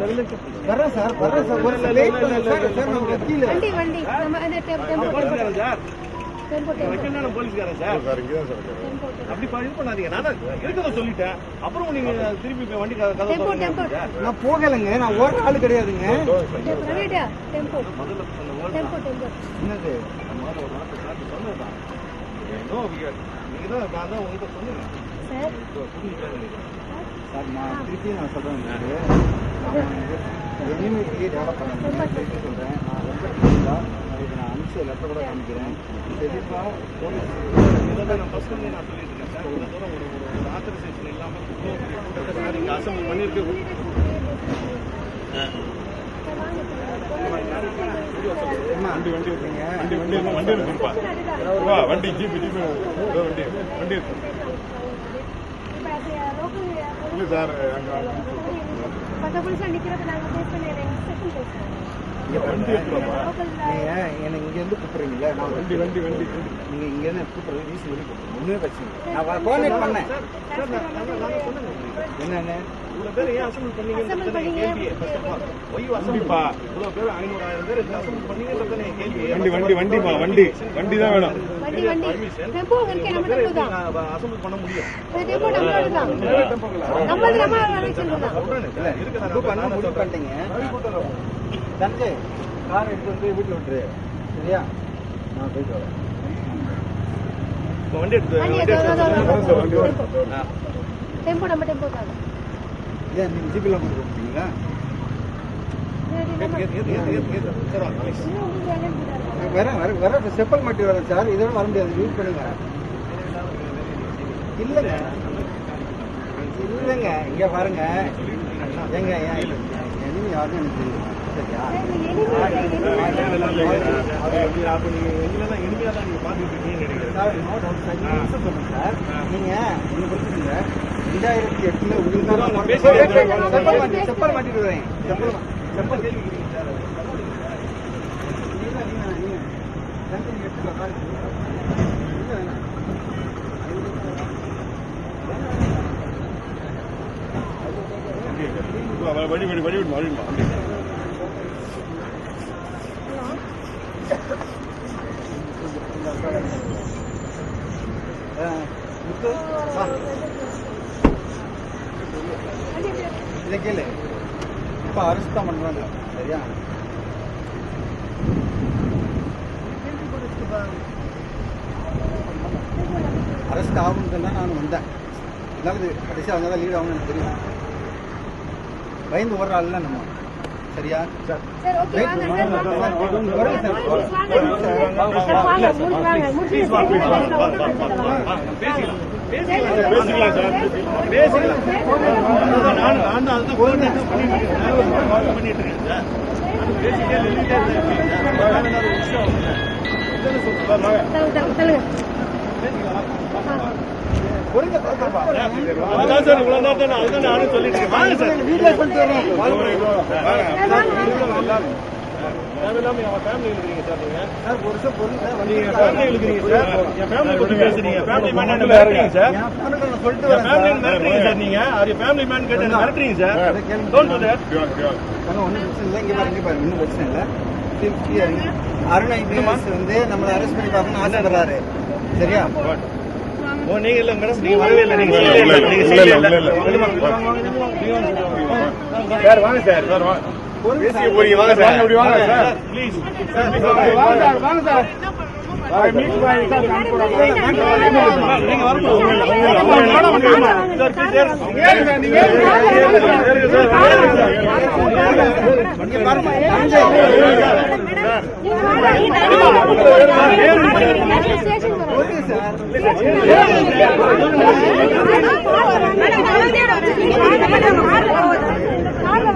வரேன் சார் வரேன் சார் ஒரு லேட் சார் நான் வக்கீல் வண்டி வண்டி நம்ம அந்த டெம்போ போலீஸ்காரன் சார் டெம்போ வக்கீல்னா போலீஸ்காரன் சார் இங்க தான் சார் அப்படி இது பண்ணாதீங்க. நான் இருக்கத சொல்லிட்டேன். அப்புறம் நீங்க திருப்பி வண்டி கதை டெம்போ நான் போகலங்க. நான் ஓடுற ஆளு கிடையாதுங்க. பிரவீடா டெம்போ டெம்போ டெம்போ என்னது நம்மால ஒரு நாட்டு காட்டு சொன்னதான் ஏதோ நீங்க தான் நான் தான் உங்ககிட்ட சொன்னேன் சார் சார் நான் திருப்பி நான் சொல்றேன் எனிமிட்டி டெவலப் பண்ணணும் சொல்றேன். நான் ரொம்ப அதுக்கு நான் அனுப்பிச்ச லெட்டர் கூட காமிக்கிறேன். தெளிவா போலீஸ் நான் ஃபர்ஸ்ட் நான் சொல்லிட்டு இருக்கேன் சார். இவ்வளோ தூரம் ஒரு ஆத்தரைசேஷன் இல்லாமல் சார் இங்கே அசம்பிள் பண்ணியிருக்கு. வண்டி வண்டி இருக்குங்க. வண்டி இருக்குப்பா. வண்டி ஜீப் ஜீப் வண்டி இருக்கு. இல்லை சார் பக்க போலீஸ் நிக்கிறத நாங்க பேஸ் பண்ணிடுறேன். செகண்ட் பேசுறேன். எனக்கு இங்கேருந்து கூப்பிடுறீங்களா? நான் வண்டி வண்டி வண்டி நீங்கள் இங்கேருந்து கூப்பிட்றது ரீசன் பண்ணி கூப்பிடுறேன். ஒன்றுமே பிரச்சனை நான் கோஆர்டினேட் பண்ணேன். என்னென்ன இவ்வளோ பேர் ஏன் அசம்பிள் பண்ணீங்கன்னு கேள்வி. ஃபர்ஸ்ட் ஆஃப் ஆல் ஒய் அசம்பிள்ப்பா இவ்வளோ பேர் 500,000 பேர் அசம்பிள் பண்ணீங்கன்றதானே கேள்வி. வண்டிப்பா வண்டி தான் வேணும். வண்டி வண்டி டெம்போ இருக்கு. நம்ம டெம்போ தான் அசம்பிள் பண்ண முடியும். டெம்போ நம்மளோட தான். நம்மளது நம்ம அலெக்ஷன் தான். பண்ண முடிவு பண்ணிட்டீங்க. தந்தை கார் எடுத்து வந்து வீட்டில் விட்டுரு. சரியா? நான் போயிட்டு வரேன். வண்டி எடுத்து டெம்போ நம்ம டெம்போ தான். ஏன் நீங்கள் ஜிபியில் கொண்டு போகிறீங்களா? வரேன் வரேன் வரேன் செப்பல் மாட்டி வரேன் சார். இதோட வர முடியாது. யூஸ் பண்ணுங்க. இல்லைங்க இல்லைங்க இங்கே பாருங்க. எங்க எனிமி யாருன்னு எனக்கு தெரியும். சரியா? Sir no doubt sir. நீங்கள் ஒன்று கொடுத்துருங்க. 2008 உங்களுக்கு செப்பல் மாட்டிட்டு வரேன். செப்பல் கேள்விக்கிறீங்க சார். வழி இதை கேளு. இப்போ அரெஸ்ட் தான் பண்ணுறாங்க. சரியா? அரெஸ்ட் ஆகுன்றதுனா நான் வந்தேன். அதாவது கடைசி அவங்க தான் லீட் ஆகணும்னு எனக்கு தெரியும். பயந்து ஓடுற ஆள் நம்ம. சரியா? சார் ஓகே வாங்க சார் வரேன் சார். வாங்க முடிச்சு பேசிக்கலாம் சார். நான் அதுதான் பண்ணிட்டு இருக்கேன் சார். பேசிட்டே அதான் சார் இவ்வளோ நேரம் தான் அதுதான் நானும் சொல்லிட்டு இருக்கேன். வாங்க சார் வீட்டில் சொல்லிட்டு வரேன். தேவையில்லாம என் ஃபேமிலி இருக்கிறீங்க சார். நீங்க சார் ஒரு வருஷம் பொருள் சார். நீங்க ஃபேமிலி இருக்கிறீங்க சார். என் ஃபேமிலி பத்தி பேசுறீங்க. ஃபேமிலி மேன் மிரட்டுறீங்க சார். சொல்லிட்டு என் ஃபேமிலி மிரட்டுறீங்க சார். நீங்க அது ஃபேமிலி மேன் கேட்டு மிரட்டுறீங்க சார். Don't to that. ஒன்றும் பிரச்சனை இல்லை. இங்கே பாருங்க ஒன்றும் பிரச்சனை இல்லை. அருண் ஐபிஎஸ் வந்து நம்மளை அரெஸ்ட் பண்ணி பார்க்கணும்னு ஆசைப்படுறாரு. சரியா? ஓ நீங்க இல்ல மேடம். நீங்க வரவே இல்லை. நீங்க சார் வாங்க சார். சார் வாங்க. பேசிக்க போறீங்க. வாங்க சார். அப்படி வாங்க சார். ப்ளீஸ் வாங்க சார். வாங்க சார். மீட் பண்ணி சார் கான்ஃபரன்ஸ் நீங்க வரணும் சார். Please sir. நீங்க இங்கே பாருங்க. Okay sir.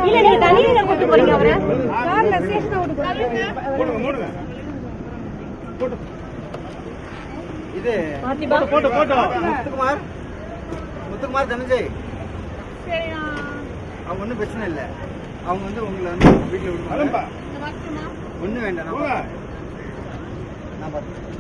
இல்ல நீங்க தனியா கூட்டி போறீங்க அவரை கார்ல ஸ்டேஷன் ஓடி போறீங்க. இது போட்டோ முத்துக்குமார் தனஞ்சய். சரி அவங்க ஒன்றும் பிரச்சனை இல்லை. அவங்க வந்து உங்களை வந்து வீட்டில் விடுவாங்க. ஒன்றும் வேண்டாம். நான் பார்த்துக்கிறேன்.